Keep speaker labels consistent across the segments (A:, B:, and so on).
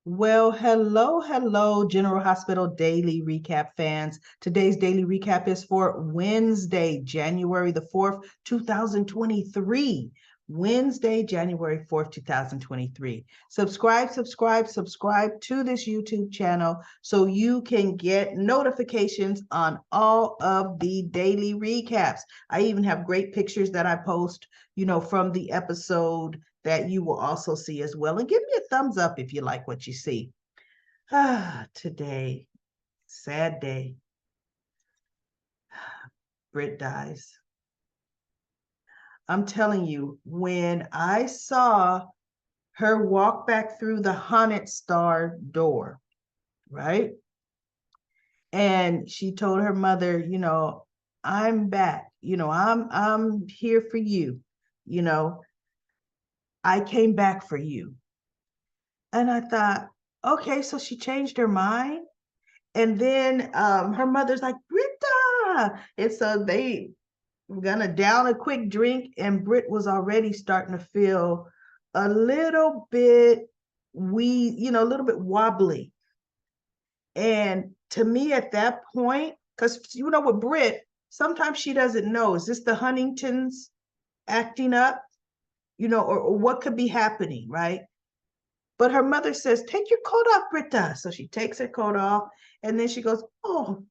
A: Well, hello, General Hospital Daily Recap fans. Today's daily recap is for Wednesday, January the 4th, 2023. Wednesday, January 4th, 2023. Subscribe to this YouTube channel so you can get notifications on all of the daily recaps. I even have great pictures that I post, from the episode that you will also see as well. And give me a thumbs up if you like what you see. Today, sad day. Britt dies. I'm telling you, when I saw her walk back through the haunted star door, right? And she told her mother, I'm back. I'm here for you. You know, I came back for you. And I thought, okay, so she changed her mind. And then her mother's like, Britta. And so they were gonna down a quick drink, and Britt was already starting to feel a little bit a little bit wobbly. And to me at that point, because with Britt, sometimes she doesn't know, is this the Huntington's acting up, or what could be happening, right? But her mother says, take your coat off, Britta. So she takes her coat off, and then she goes, oh,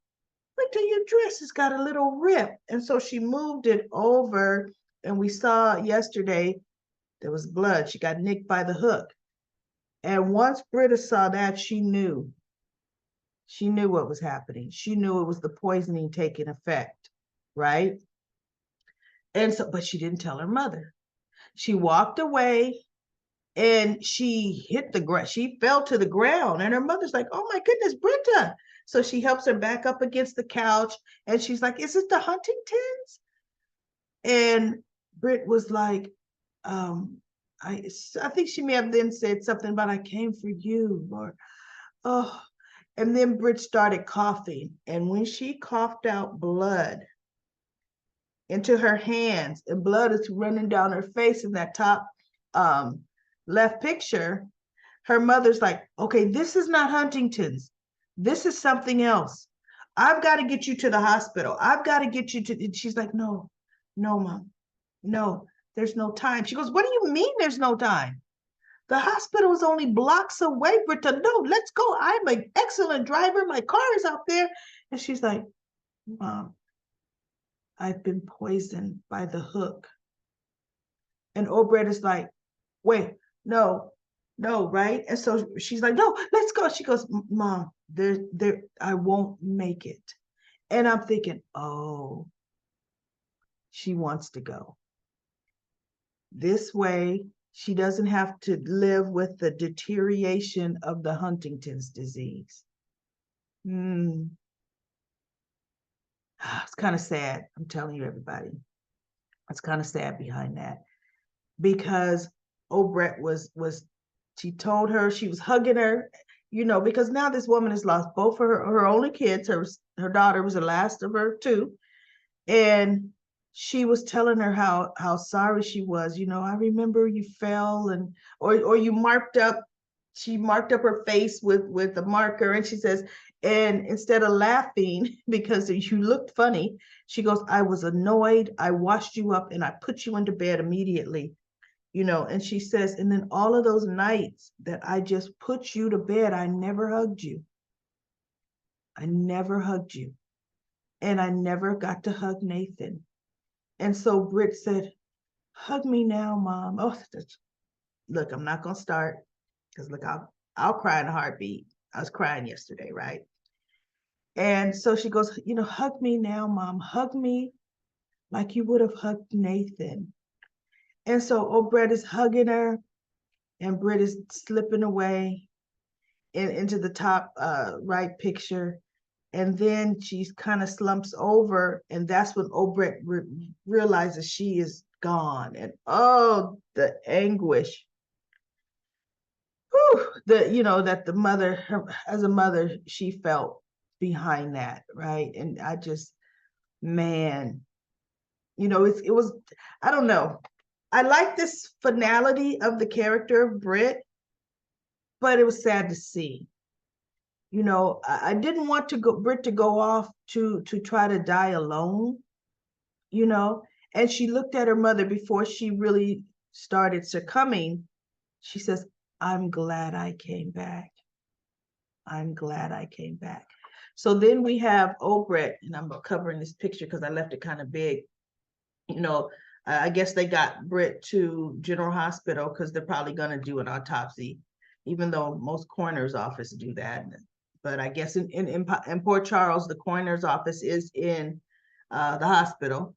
A: Britta, your dress has got a little rip. And so she moved it over, and we saw yesterday there was blood. She got nicked by the hook. And once Britta saw that, she knew. She knew what was happening. She knew it was the poisoning taking effect, right? And so, but she didn't tell her mother. She walked away and she hit the ground. She fell to the ground, and her mother's like, "Oh my goodness, Britta!" So she helps her back up against the couch, and she's like, "Is it the Huntingtons?" And Britt was like, "I think she may have then said something about I came for you," or oh. And then Britt started coughing, and when she coughed out blood into her hands, and blood is running down her face in that top um, left picture, her mother's like, okay, this is not Huntington's. This is something else. I've got to get you to the hospital. I've got to get you to. She's like, no, no, mom, no, there's no time. She goes, what do you mean there's no time? The hospital is only blocks away, Britta. No, let's go. I'm an excellent driver. My car is out there. And she's like, Mom, I've been poisoned by the hook. And Obred is like, wait, no, no, right? And so she's like, no, let's go. She goes, Mom, I won't make it. And I'm thinking, oh, she wants to go. This way, she doesn't have to live with the deterioration of the Huntington's disease. It's kind of sad. I'm telling you, everybody. It's kind of sad behind that, because Obret was she told her, she was hugging her, because now this woman has lost both of her only kids. Her daughter was the last of her two, and she was telling her how sorry she was. I remember you fell, and or you marked up. She marked up her face with a marker, and she says, and instead of laughing because you looked funny, she goes, I was annoyed. I washed you up and I put you into bed immediately. And she says, and then all of those nights that I just put you to bed, I never hugged you. I never hugged you. And I never got to hug Nathan. And so Britt said, hug me now, Mom. Oh, look, I'm not going to start, because look, I'll cry in a heartbeat. I was crying yesterday, right? And so she goes, hug me now, Mom. Hug me like you would have hugged Nathan. And so Britt is hugging her, and Britt is slipping away into the top right picture. And then she kind of slumps over, and that's when Obret realizes she is gone. And oh, the anguish. Whew, that the mother, as a mother, she felt behind that, right? And I just, man, it was, I don't know. I like this finality of the character of Britt, but it was sad to see. You know, I didn't want Britt to go off to try to die alone, you know. And she looked at her mother before she really started succumbing. She says, I'm glad I came back. I'm glad I came back. So then we have Britt, and I'm covering this picture because I left it kind of big. You know, I guess they got Britt to General Hospital because they're probably going to do an autopsy, even though most coroner's office do that. But I guess in Port Charles, the coroner's office is in the hospital.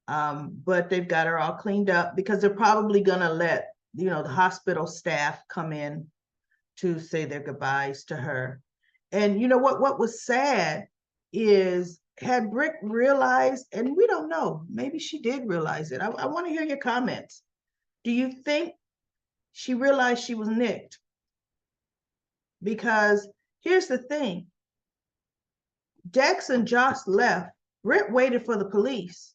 A: But they've got her all cleaned up because they're probably going to let, you know, the hospital staff come in to say their goodbyes to her. And you know what was sad is, had Britt realized, and we don't know, maybe she did realize it. I want to hear your comments. Do you think she realized she was nicked? Because here's the thing. Dex and Joss left. Britt waited for the police.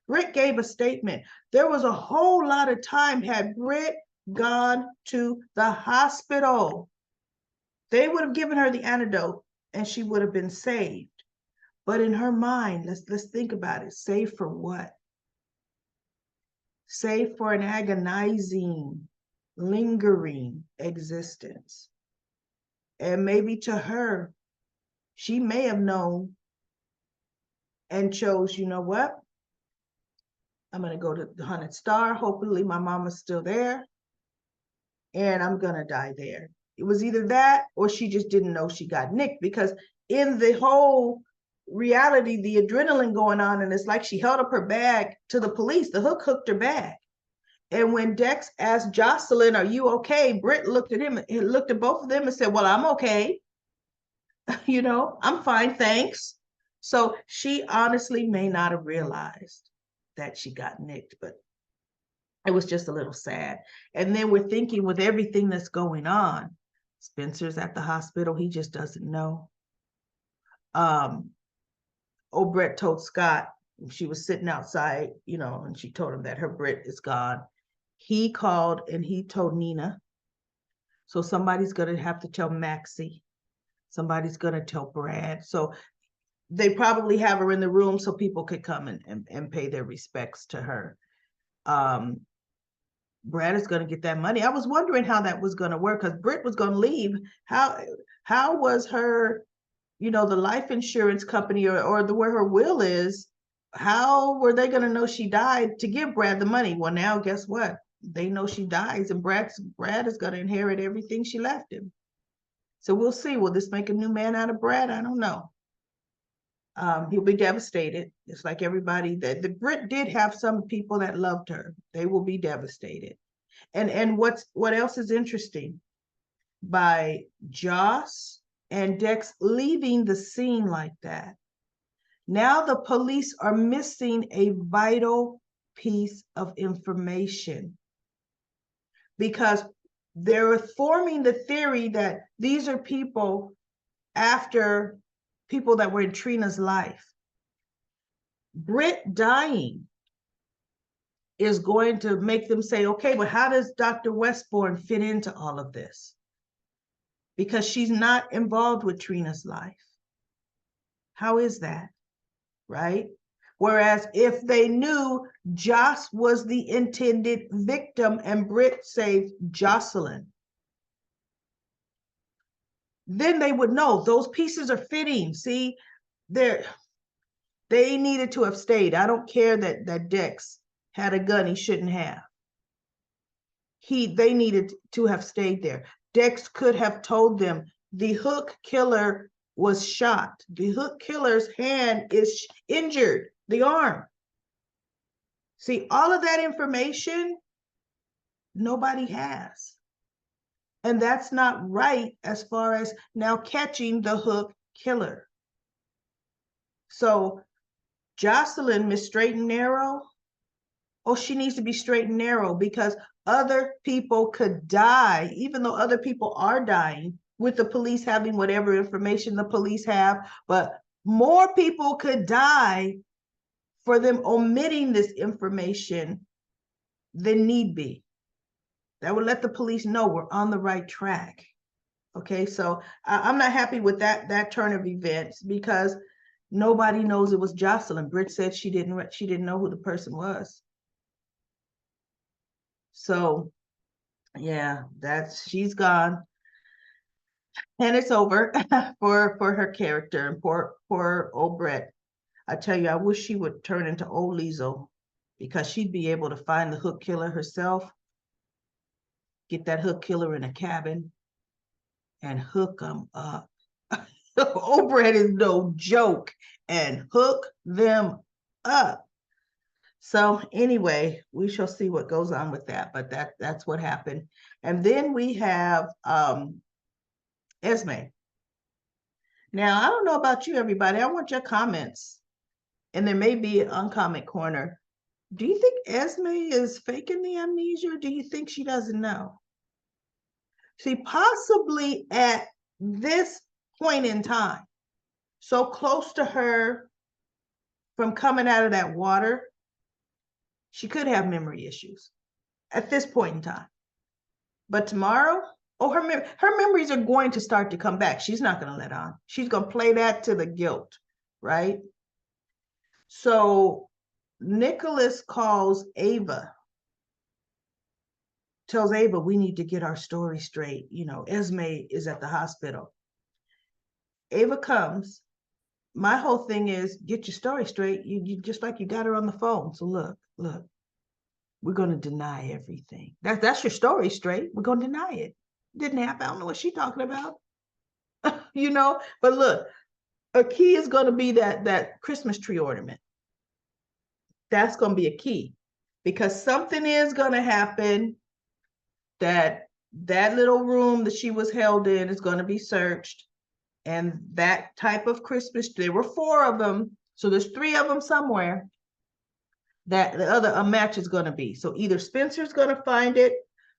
A: Britt gave a statement. There was a whole lot of time had Britt gone to the hospital. They would have given her the antidote and she would have been saved. But in her mind, let's think about it. Saved for what? Saved for an agonizing, lingering existence. And maybe to her, she may have known and chose, you know what? I'm going to go to the 100 Star. Hopefully my mama's still there. And I'm going to die there. It was either that or she just didn't know she got nicked, because in the whole reality, the adrenaline going on, and it's like she held up her bag to the police. The hook hooked her bag. And when Dex asked Josslyn, are you okay? Britt looked at him, he looked at both of them and said, well, I'm okay. You know, I'm fine, thanks. So she honestly may not have realized that she got nicked, but it was just a little sad. And then we're thinking, with everything that's going on, Spencer's at the hospital, he just doesn't know. Britt told Scott, she was sitting outside, you know, and she told him that her Britt is gone. He called and he told Nina. So somebody's going to have to tell Maxie. Somebody's going to tell Brad. So they probably have her in the room so people could come and pay their respects to her. Brad is going to get that money. I was wondering how that was going to work, because Britt was going to leave. How was her, you know, the life insurance company or where her will is, how were they going to know she died to give Brad the money? Well, now guess what? They know she dies, and Brad is going to inherit everything she left him. So we'll see. Will this make a new man out of Brad? I don't know. He'll be devastated. It's like everybody that the Britt did have some people that loved her. They will be devastated. And what else is interesting? By Joss and Dex leaving the scene like that, now the police are missing a vital piece of information, because they're forming the theory that these are people after people that were in Trina's life. Britt dying is going to make them say, okay, but how does Dr. Westbourne fit into all of this? Because she's not involved with Trina's life. How is that, right? Whereas if they knew Joss was the intended victim and Britt saved Josslyn, then they would know those pieces are fitting. See, they needed to have stayed. I don't care that Dex had a gun he shouldn't have. They needed to have stayed there. Dex could have told them the hook killer was shot. The hook killer's hand is injured, the arm. See, all of that information, nobody has. And that's not right as far as now catching the hook killer. So Josslyn, Miss Straight and Narrow, oh, she needs to be straight and narrow, because other people could die, even though other people are dying, with the police having whatever information the police have, but more people could die for them omitting this information than need be. That would let the police know we're on the right track. Okay, so I'm not happy with that turn of events because nobody knows it was Josslyn. Britt said she didn't know who the person was. So yeah, she's gone. And it's over for her character. And poor old Britt. I tell you, I wish she would turn into old Liesel because she'd be able to find the hook killer herself, get that hook killer in a cabin, and hook them up. Old Britt is no joke, and hook them up. So anyway, we shall see what goes on with that, but that's what happened. And then we have Esme. Now, I don't know about you, everybody. I want your comments. And there may be an uncomment corner. Do you think Esme is faking the amnesia, or do you think she doesn't know? See, possibly at this point in time, so close to her from coming out of that water, she could have memory issues at this point in time. But tomorrow, oh, her memories are going to start to come back. She's not going to let on. She's going to play that to the guilt, right? So Nicholas calls Ava, tells Ava, we need to get our story straight. You know, Esme is at the hospital. Ava comes. My whole thing is get your story straight. You just like you got her on the phone. So look, we're going to deny everything. That's your story straight. We're going to deny it. Didn't happen. I don't know what she's talking about. You know, but look, a key is going to be that Christmas tree ornament. That's going to be a key because something is going to happen that little room that she was held in is going to be searched. And that type of Christmas, there were 4 of them. So there's 3 of them somewhere that the other a match is going to be. So either Spencer's going to find it,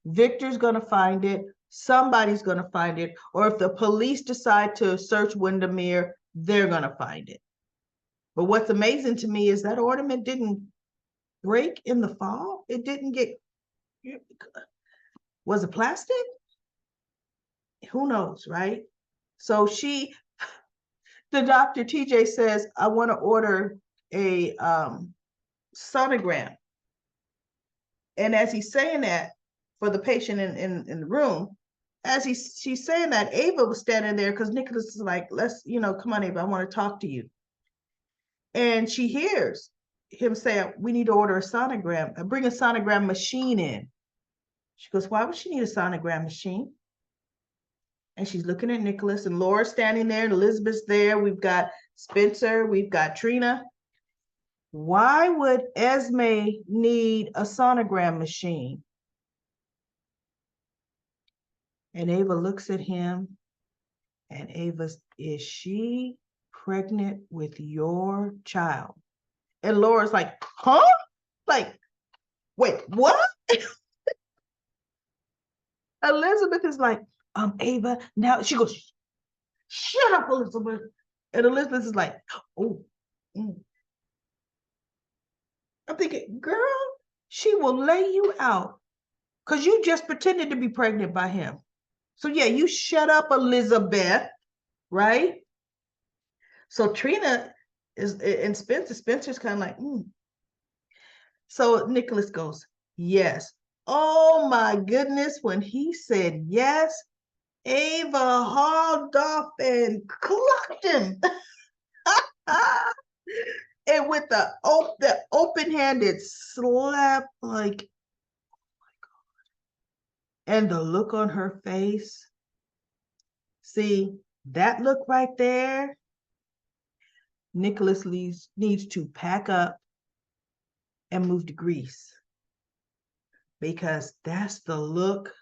A: Victor's going to find it, somebody's going to find it, or if the police decide to search Windermere, they're going to find it. But what's amazing to me is that ornament didn't break in the fall. It didn't get, was it plastic? Who knows, right? So the doctor, TJ, says, I want to order a sonogram. And as he's saying that for the patient in the room, as she's saying that, Ava was standing there because Nicholas is like, let's, come on, Ava, I want to talk to you. And she hears him say, we need to order a sonogram, bring a sonogram machine in. She goes, why would she need a sonogram machine? And she's looking at Nicholas, and Laura's standing there, and Elizabeth's there. We've got Spencer, we've got Trina. Why would Esme need a sonogram machine? And Ava looks at him, and Ava's, is she pregnant with your child? And Laura's like, huh? Like, wait, what? Elizabeth is like, Ava, now she goes, shut up, Elizabeth. And Elizabeth is like, oh. I'm thinking, girl, she will lay you out because you just pretended to be pregnant by him. So yeah, you shut up, Elizabeth, right? So Trina is, and Spencer's kind of like, So Nicholas goes, yes. Oh my goodness, when he said yes, Ava hauled off and clocked him. And with the open-handed slap, like, oh my God. And the look on her face. See, that look right there, Nicholas needs to pack up and move to Greece. Because that's the look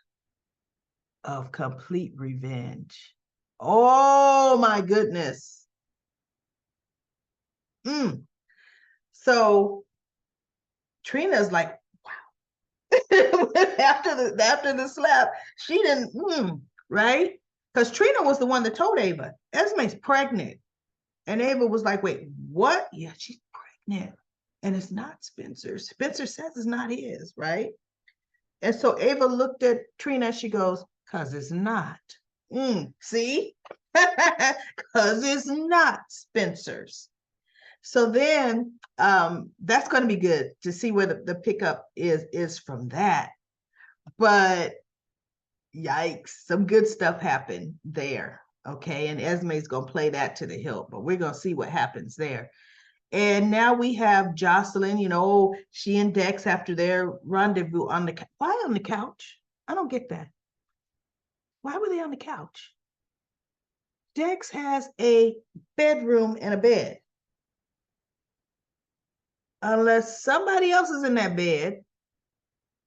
A: of complete revenge. Oh my goodness. So Trina's like, wow. after the slap, she didn't, right? Because Trina was the one that told Ava, Esme's pregnant. And Ava was like, wait, what? Yeah, she's pregnant. And it's not Spencer. Spencer says it's not his, right? And so Ava looked at Trina and she goes, "'Cause it's not." See? Because it's not Spencer's. So then that's going to be good to see where the pickup is from that. But yikes, some good stuff happened there. Okay, and Esme's going to play that to the hilt, but we're going to see what happens there. And now we have Josslyn, she and Dex after their rendezvous on the why on the couch? I don't get that. Why were they on the couch? Dex has a bedroom and a bed. Unless somebody else is in that bed,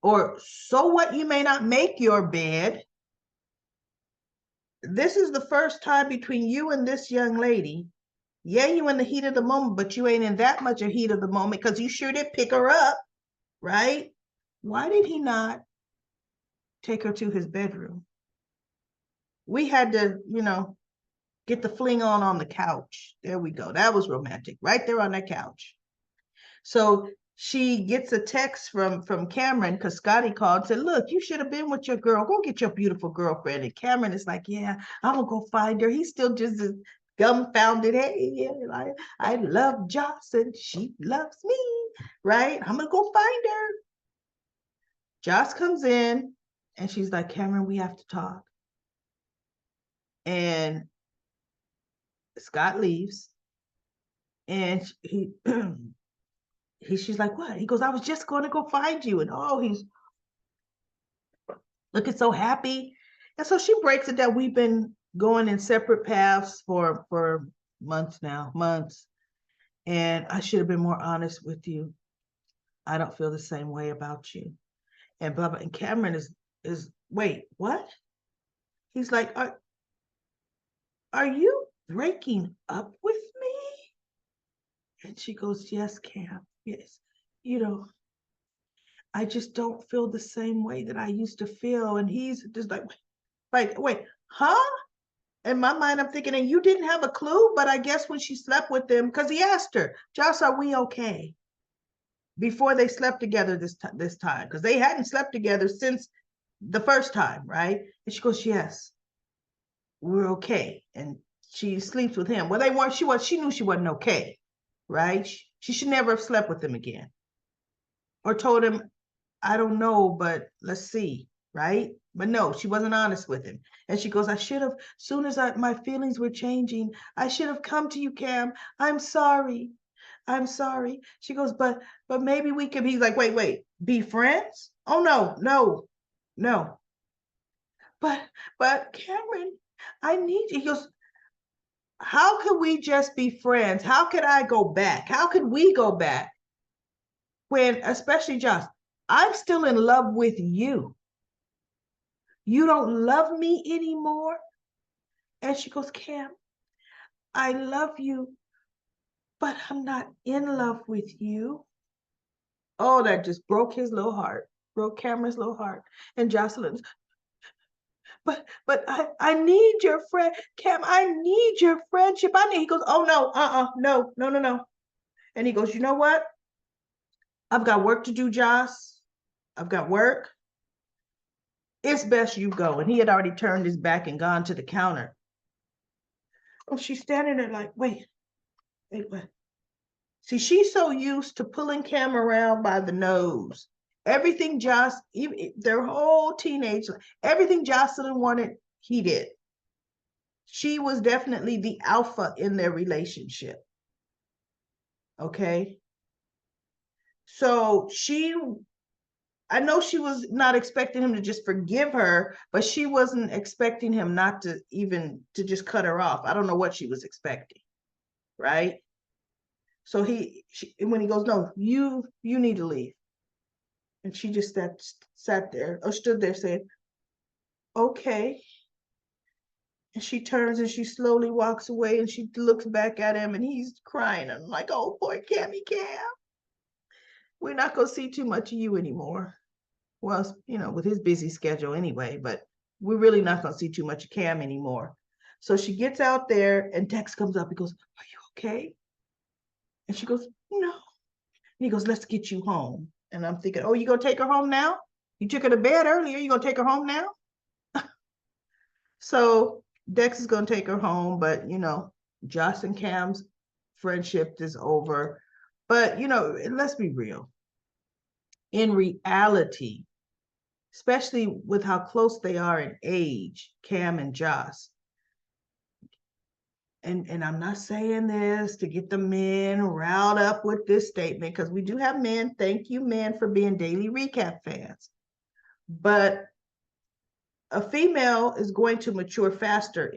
A: or so what, you may not make your bed. This is the first time between you and this young lady. Yeah, you in the heat of the moment, but you ain't in that much of heat of the moment because you sure did pick her up, right? Why did he not take her to his bedroom? We had to, get the fling on the couch. There we go. That was romantic, right there on that couch. So she gets a text from Cameron because Scotty called and said, "Look, you should have been with your girl. Go get your beautiful girlfriend." And Cameron is like, "Yeah, I'm gonna go find her." He's still just as dumbfounded. "Hey, yeah, I love Joss and she loves me, right? I'm gonna go find her." Joss comes in and she's like, "Cameron, we have to talk." And Scott leaves and she's like, "What?" He goes, "I was just going to go find you." And he's looking so happy. And so she breaks it that we've been going in separate paths for months now, months. And I should have been more honest with you. I don't feel the same way about you. And blah, blah. And Cameron is wait, what? He's like, are you breaking up with me? And she goes, "Yes, Cam. Yes. I just don't feel the same way that I used to feel." And he's just like, wait, huh? In my mind, I'm thinking, and you didn't have a clue, but I guess when she slept with him, because he asked her, "Joss, are we okay?" Before they slept together this time, because they hadn't slept together since the first time, right? And she goes, "Yes, we're okay." And she sleeps with him. Well, they weren't. She knew she wasn't okay, right? She should never have slept with him again, or told him, "I don't know, but let's see," right? But no, she wasn't honest with him. And she goes, "I should have, soon as my feelings were changing, I should have come to you, Cam. I'm sorry. I'm sorry." She goes, but maybe we could be like, wait, be friends? Oh, no. But Cameron, I need you. He goes, "How could we just be friends? How could I go back? How could we go back? When, especially Josh, I'm still in love with you. You don't love me anymore." And she goes, "Cam, I love you, but I'm not in love with you." Oh, that just broke his little heart, broke Cameron's little heart. And Josslyn's, but I need your friend, Cam, I need your friendship. He goes, "Oh, no, no. And he goes, "You know what? I've got work to do, Joss. I've got work. It's best you go." And he had already turned his back and gone to the counter. Oh, she's standing there like, wait, what? See, she's so used to pulling Cam around by the nose. Everything even their whole teenage, everything Josslyn wanted, he did. She was definitely the alpha in their relationship. Okay. So I know she was not expecting him to just forgive her, but she wasn't expecting him not to even to just cut her off. I don't know what she was expecting. Right. So when he goes, "No, you need to leave." And she just sat there or stood there saying, "Okay." And she turns and she slowly walks away and she looks back at him and he's crying. I'm like, "Oh, poor Cammy Cam. We're not going to see too much of you anymore." Well, with his busy schedule anyway, but we're really not going to see too much of Cam anymore. So she gets out there and Dex comes up. He goes, "Are you okay?" And she goes, "No." And he goes, "Let's get you home." And I'm thinking, "Oh, you going to take her home now?" You took her to bed earlier. You gonna take her home now? So Dex is gonna take her home, but Joss and Cam's friendship is over. But let's be real. In reality, especially with how close they are in age, Cam and Joss. And I'm not saying this to get the men riled up with this statement, because we do have men. Thank you, men, for being daily recap fans. But a female is going to mature faster,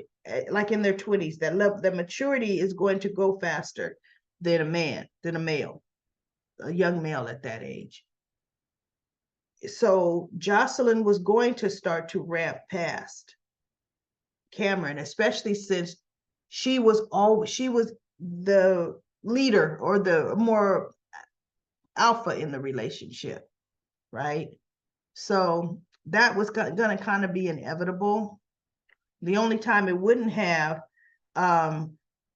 A: like in their 20s. That maturity is going to go faster than a male, a young male at that age. So Josslyn was going to start to ramp past Cameron, especially since she was the leader, or the more alpha in the relationship, right? So that was going to kind of be inevitable. The only time it wouldn't have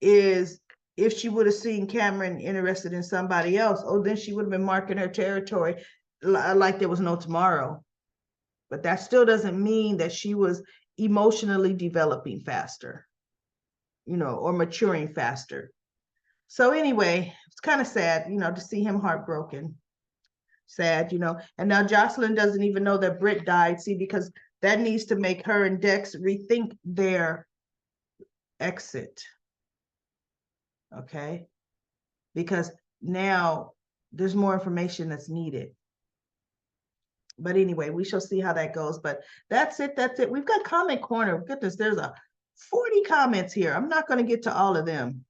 A: is if she would have seen Cameron interested in somebody else. Oh, then she would have been marking her territory like there was no tomorrow. But that still doesn't mean that she was emotionally developing faster, or maturing faster. So anyway, it's kind of sad, to see him heartbroken. Sad, and now Josslyn doesn't even know that Britt died. See, because that needs to make her and Dex rethink their exit. Okay, because now there's more information that's needed. But anyway, we shall see how that goes. But that's it. We've got comment corner. Goodness, there's 40 comments here. I'm not going to get to all of them.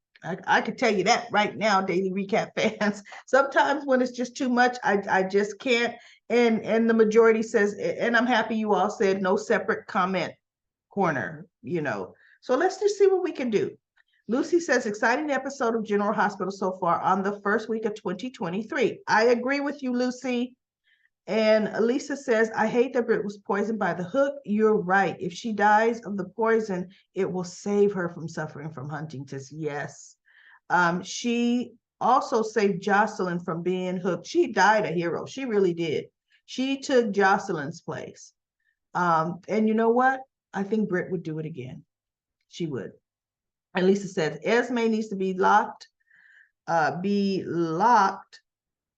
A: I could tell you that right now, daily recap fans. Sometimes when it's just too much, I just can't. And the majority says, and I'm happy you all said no separate comment corner, So let's just see what we can do. Lucy says, exciting episode of General Hospital so far on the first week of 2023. I agree with you, Lucy. And Elisa says, I hate that Britt was poisoned by the hook. You're right. If she dies of the poison, it will save her from suffering from Huntington's. Yes. She also saved Josslyn from being hooked. She died a hero. She really did. She took Josslyn's place. And you know what? I think Britt would do it again. She would. And Lisa says, Esme needs to be locked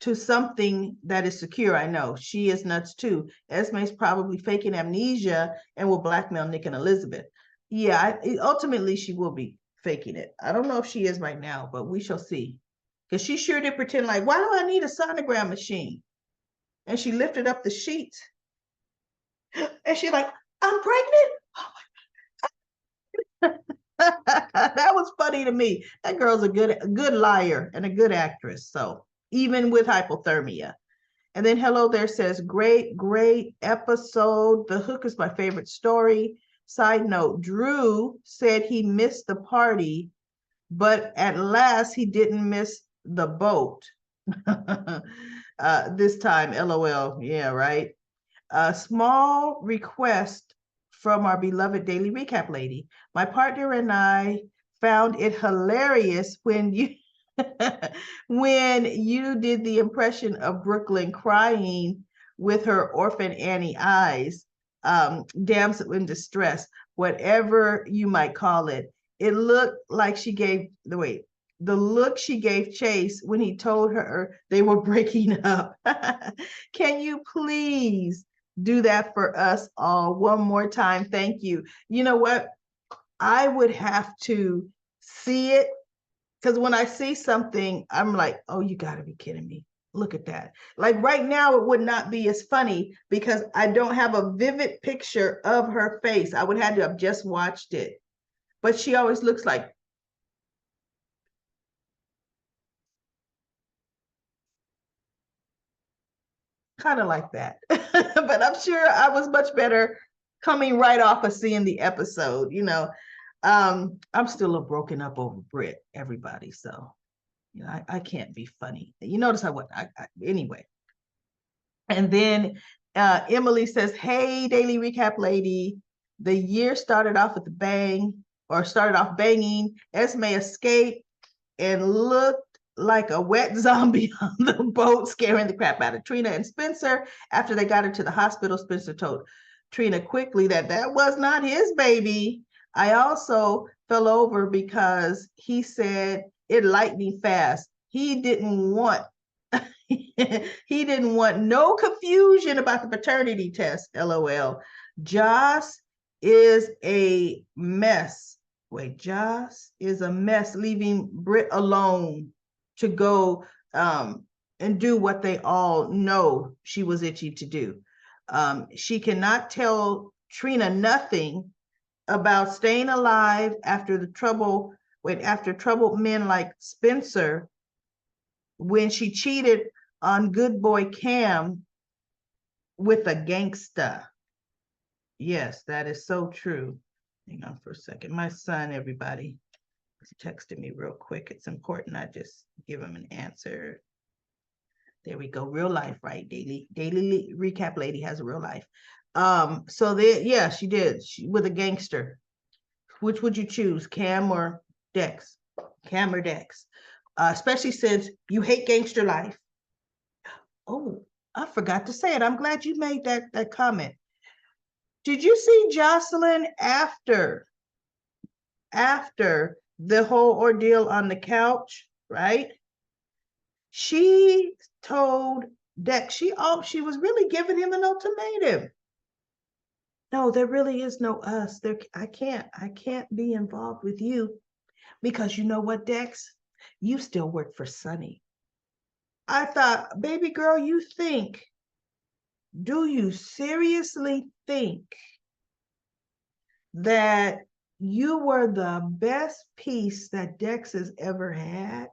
A: to something that is secure. I know she is nuts too. Esme's probably faking amnesia and will blackmail Nick and Elizabeth. Yeah, ultimately she will be faking it. I don't know if she is right now, but we shall see. Because she sure did pretend like, why do I need a sonogram machine? And she lifted up the sheets and she's like, I'm pregnant. That was funny to me. That girl's a good liar and a good actress. So even with hypothermia. And then Hello There says, great episode. The hook is my favorite story. Side note, Drew said he missed the party, but at last he didn't miss the boat. This time, LOL. Yeah, right. A small request from our beloved daily recap lady. My partner and I found it hilarious when you when you did the impression of Brooklyn crying with her orphan Annie eyes, damsel in distress, whatever you might call it. It looked like she gave the look she gave Chase when he told her they were breaking up. Can you please do that for us all one more time? Thank you. You know what? I would have to see it, because when I see something, I'm like, oh, you got to be kidding me. Look at that. Like right now, it would not be as funny because I don't have a vivid picture of her face. I would have to have just watched it. But she always looks like, kind of like that. But I'm sure I was much better coming right off of seeing the episode, I'm still a broken up over Britt, everybody. So, I can't be funny. You notice anyway. And then Emily says, hey, daily recap lady, the year started off with a bang, or started off banging. Esme escaped and looked like a wet zombie on the boat, scaring the crap out of Trina and Spencer. After they got her to the hospital, Spencer told Trina quickly that that was not his baby. I also fell over because he said it lightning fast. He didn't want he didn't want no confusion about the paternity test. LOL. Joss is a mess. Wait, Joss is a mess, leaving Britt alone to go and do what they all know she was itchy to do. She cannot tell Trina nothing about staying alive after the trouble. Wait, after troubled men like Spencer, when she cheated on good boy Cam with a gangsta. Yes, that is so true. Hang on for a second. My son, everybody, is texting me real quick. It's important I just give him an answer. There we go. Real life, right? Daily recap lady has a real life. So there, yeah, she did. With a gangster. Which would you choose, Cam or Dex? Cam or Dex? Especially since you hate gangster life. Oh, I forgot to say it. I'm glad you made that comment. Did you see Josslyn after the whole ordeal on the couch, right? She told Dex she was really giving him an ultimatum. No, there really is no us. I can't be involved with you because you know what, Dex? You still work for Sonny. I thought, baby girl, do you seriously think that you were the best piece that Dex has ever had?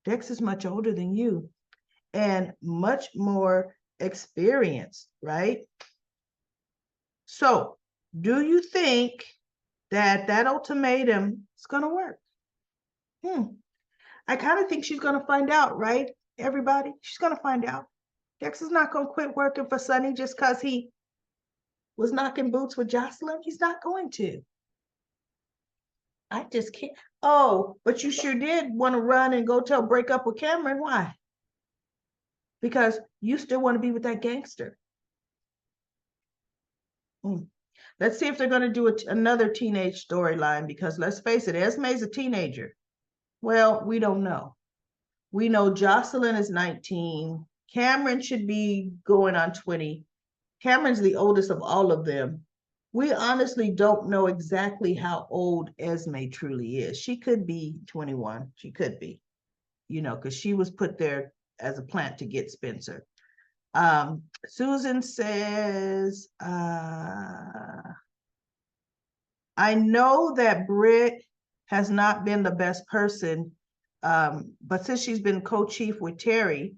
A: Dex is much older than you and much more experienced, right? So, do you think that ultimatum is going to work? I kind of think she's going to find out, right? Everybody, she's going to find out. Dex is not going to quit working for Sonny just because he was knocking boots with Josslyn. He's not going to. I just can't. Oh, but you sure did want to run and break up with Cameron. Why? Because you still want to be with that gangster. Let's see if they're going to do another teenage storyline, because let's face it, Esme's a teenager. Well, we don't know. We know Josslyn is 19. Cameron should be going on 20. Cameron's the oldest of all of them. We honestly don't know exactly how old Esme truly is. She could be 21. She could be, because she was put there as a plant to get Spencer. Susan says, I know that Britt has not been the best person, but since she's been co-chief with Terry,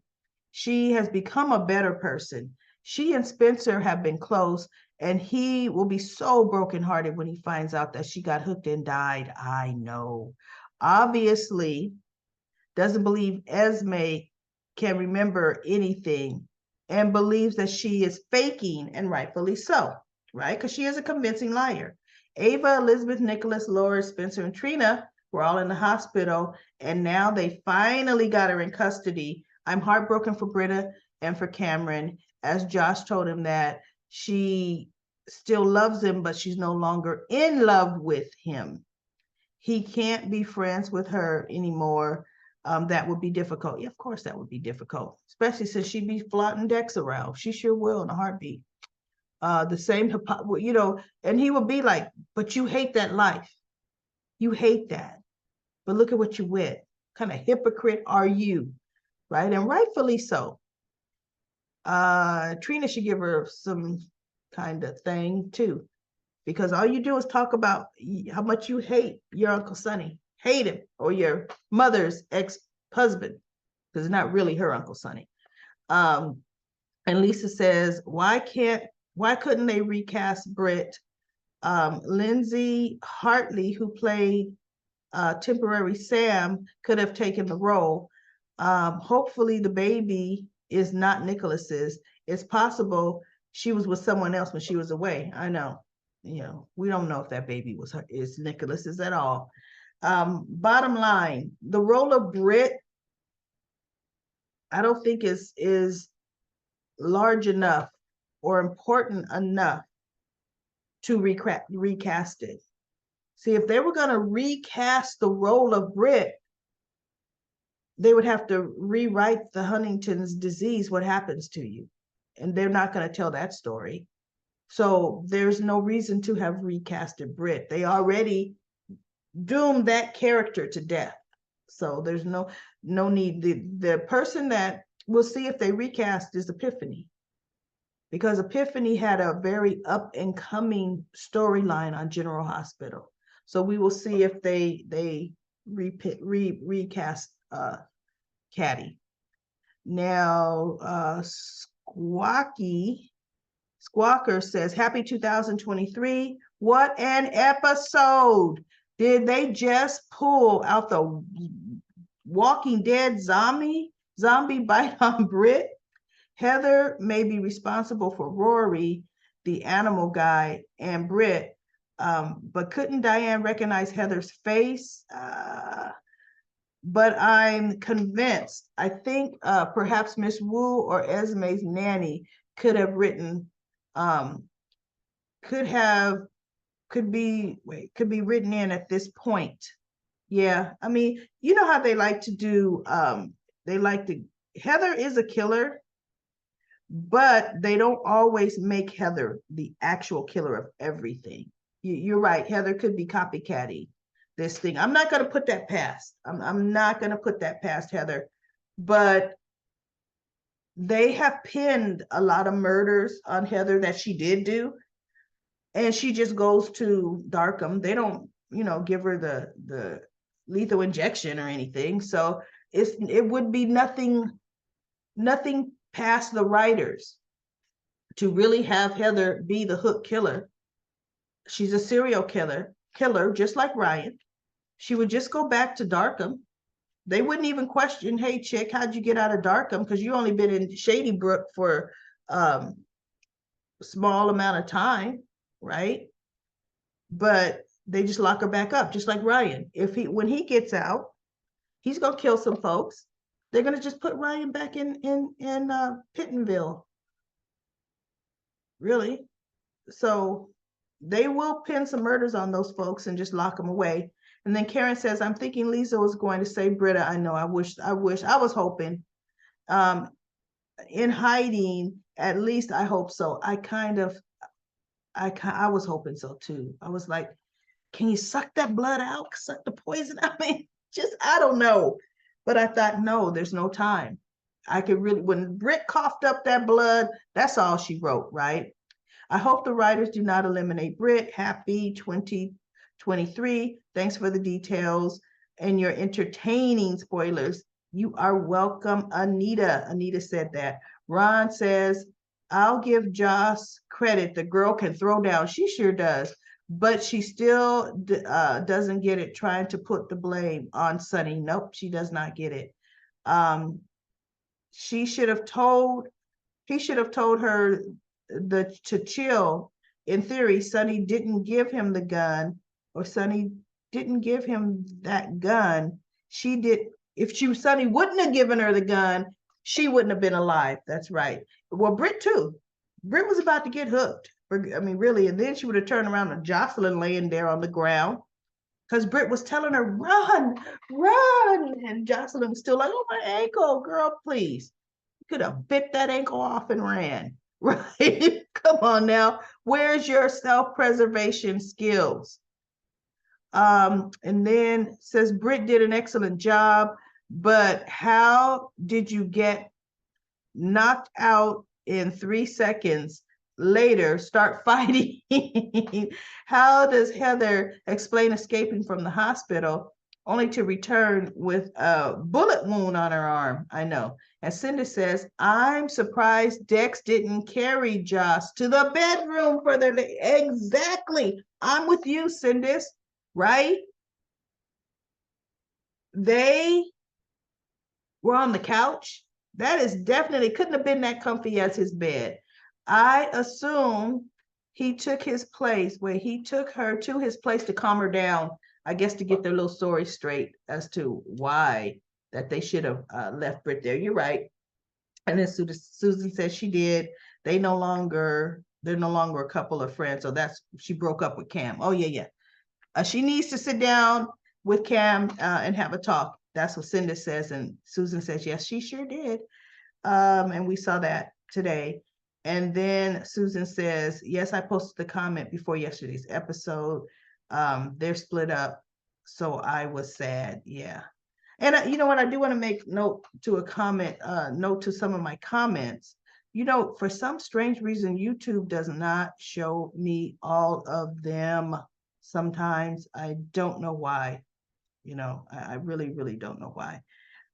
A: she has become a better person. She and Spencer have been close, and he will be so brokenhearted when he finds out that she got hooked and died. I know. Obviously, doesn't believe Esme can remember anything and believes that she is faking, and rightfully so, right? Because she is a convincing liar. Ava, Elizabeth, Nicholas, Laura, Spencer, and Trina were all in the hospital, and now they finally got her in custody. I'm heartbroken for Britta and for Cameron, as Josh told him that she still loves him, but she's no longer in love with him. He can't be friends with her anymore. That would be difficult. Yeah, of course that would be difficult, especially since she'd be flaunting Dex around. She sure will in a heartbeat. The same, and he would be like, but you hate that life. You hate that. But look at what you with. What kind of hypocrite are you? Right? And rightfully so. Trina should give her some kind of thing too, because all you do is talk about how much you hate your Uncle Sonny. Hate him, or your mother's ex-husband, because it's not really her Uncle Sonny. And Lisa says, why couldn't they recast Britt? Lindsay Hartley, who played temporary Sam, could have taken the role. Hopefully the baby is not Nicholas's. It's possible she was with someone else when she was away. I know. We don't know if that baby is Nicholas's at all. Bottom line, the role of Britt I don't think is large enough or important enough to recast it. See, if they were going to recast the role of Britt, they would have to rewrite the Huntington's disease, what happens to you. And they're not going to tell that story. So there's no reason to have recasted Britt. They already doomed that character to death. So there's no need. The person that we'll see if they recast is Epiphany, because Epiphany had a very up and coming storyline on General Hospital. So we will see if they recast Caddy. Now Squawker says, happy 2023. What an episode. Did they just pull out the Walking Dead zombie bite on Britt? Heather may be responsible for Rory, the animal guy, and Britt, but couldn't Diane recognize Heather's face? But I'm convinced. I think perhaps Miss Wu or Esme's nanny could have written, could be written in at this point. Yeah, I mean, you know how they like to do, Heather is a killer, but they don't always make Heather the actual killer of everything. You're right, Heather could be copycatting this thing. I'm not going to put that past. I'm not going to put that past Heather, but they have pinned a lot of murders on Heather that she did do, and she just goes to Darkham. They don't, give her the lethal injection or anything. So it would be nothing past the writers to really have Heather be the hook killer. She's a serial killer, just like Ryan. She would just go back to Darkham. They wouldn't even question, hey, chick, how'd you get out of Darkham? Because you only been in Shady Brook for a small amount of time, right? But they just lock her back up, just like Ryan. When he gets out, he's gonna kill some folks. They're gonna just put Ryan back in Pittenville. Really? So they will pin some murders on those folks and just lock them away. And then Karen says, I'm thinking Lisa was going to say Britta. I know, I wish, I was hoping. In hiding, at least I hope so. I was hoping so too. I was like, can you suck that blood out? Suck the poison? I mean, I don't know. But I thought, no, there's no time. I could really, when Britt coughed up that blood, that's all she wrote, right? I hope the writers do not eliminate Britt. Happy 2023. Thanks for the details and your entertaining spoilers. You are welcome, Anita. Anita said that. Ron says, I'll give Joss credit. The girl can throw down. She sure does. But she still doesn't get it, trying to put the blame on Sunny. Nope, she does not get it. He should have told her to chill. In theory, Sunny didn't give him the gun, or Sunny didn't give him that gun. She did. If Sunny wouldn't have given her the gun, she wouldn't have been alive. That's right. Well, Britt too. Britt was about to get hooked. I mean, really, and then she would have turned around and Josslyn laying there on the ground, because Britt was telling her, run, and Josslyn was still like, oh, my ankle, girl, please. You could have bit that ankle off and ran, right? Come on now. Where's your self-preservation skills? And then says Britt did an excellent job, but how did you get knocked out in 3 seconds? Later start fighting? How does Heather explain escaping from the hospital only to return with a bullet wound on her arm? I know. And Cindy says, I'm surprised Dex didn't carry Joss to the bedroom for their day. Exactly. I'm with you, Cindy, right? They were on the couch. That is definitely, couldn't have been that comfy as his bed. I assume he took his place, where he took her to his place to calm her down, I guess, to get their little story straight as to why that they should have left Britt there. You're right. And then Susan said she did. They're no longer a couple of friends. So she broke up with Cam. Oh yeah, yeah. She needs to sit down with Cam and have a talk. That's what Cinda says. And Susan says, yes, she sure did. And we saw that today. And then Susan says, yes, I posted the comment before yesterday's episode. They're split up. So I was sad. Yeah. And you know what? I do want to make note to some of my comments. For some strange reason, YouTube does not show me all of them. Sometimes I don't know why. I really, really don't know why.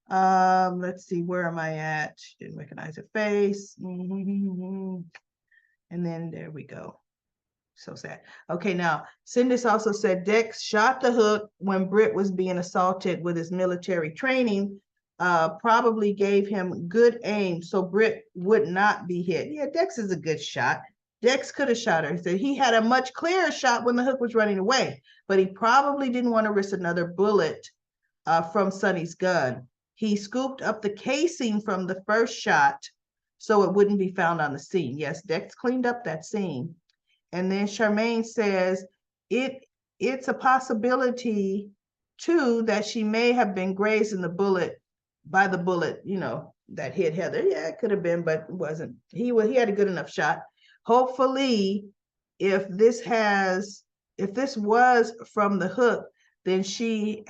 A: Let's see, where am I at? Didn't recognize her face. And then there we go. So sad. Okay, now Cindis also said Dex shot the hook when Britt was being assaulted with his military training. Probably gave him good aim so Britt would not be hit. Yeah, Dex is a good shot. Dex could have shot her. He said he had a much clearer shot when the hook was running away, but he probably didn't want to risk another bullet from Sonny's gun. He scooped up the casing from the first shot so it wouldn't be found on the scene. Yes, Dex cleaned up that scene. And then Charmaine says it's a possibility too that she may have been grazed in the bullet by the bullet, that hit Heather. Yeah, it could have been, but it wasn't. He had a good enough shot. Hopefully, if this was from the hook, then she'll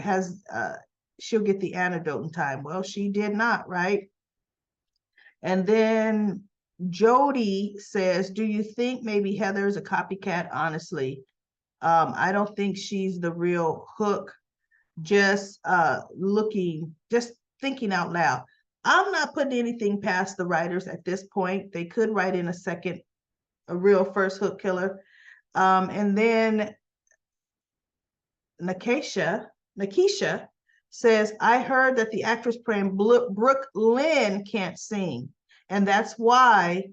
A: get the antidote in time. Well, she did not, right? And then Jody says, do you think maybe Heather is a copycat? Honestly, I don't think she's the real Hook. Just thinking out loud. I'm not putting anything past the writers at this point. They could write in a real first Hook killer. And then Nakisha says, I heard that the actress playing Brooke Lynn can't sing, and that's why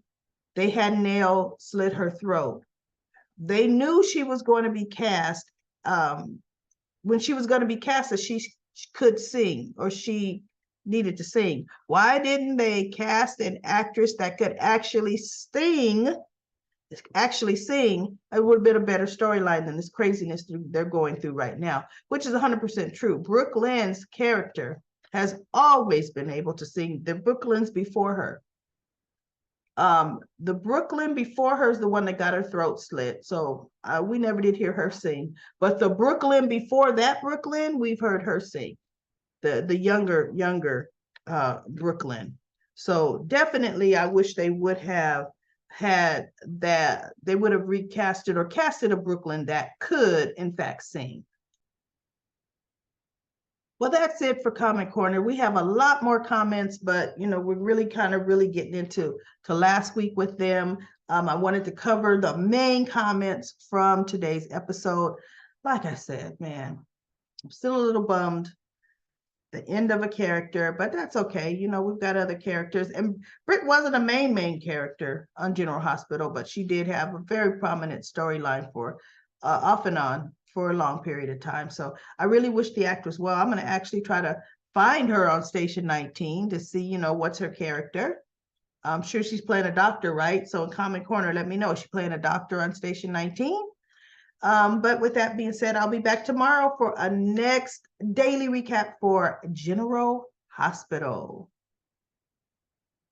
A: they had Nail slit her throat. They knew she was going to be cast when she was going to be cast that she could sing or she needed to sing. Why didn't they cast an actress that could actually sing? It would have been a better storyline than this craziness they're going through right now, which is 100% true. Brooke Lynn's character has always been able to sing. The Brooke Lynn's before her. The Brooke Lynn before her is the one that got her throat slit. So we never did hear her sing. But the Brooke Lynn before that Brooke Lynn, we've heard her sing. The younger Brooke Lynn. So definitely I wish they would have had that. They would have recasted or casted a Brooke Lynn that could in fact sing. Well, that's it for Comment Corner. We have a lot more comments, but we're really getting into last week with them. I wanted to cover the main comments from today's episode. Like I said, man, I'm still a little bummed. The end of a character, but that's okay. We've got other characters. And Britt wasn't a main character on General Hospital, but she did have a very prominent storyline for off and on for a long period of time. So I really wish the actress well. I'm going to actually try to find her on Station 19 to see, what's her character. I'm sure she's playing a doctor, right? So in Comment Corner, let me know. Is she playing a doctor on Station 19? But with that being said, I'll be back tomorrow for a next daily recap for General Hospital.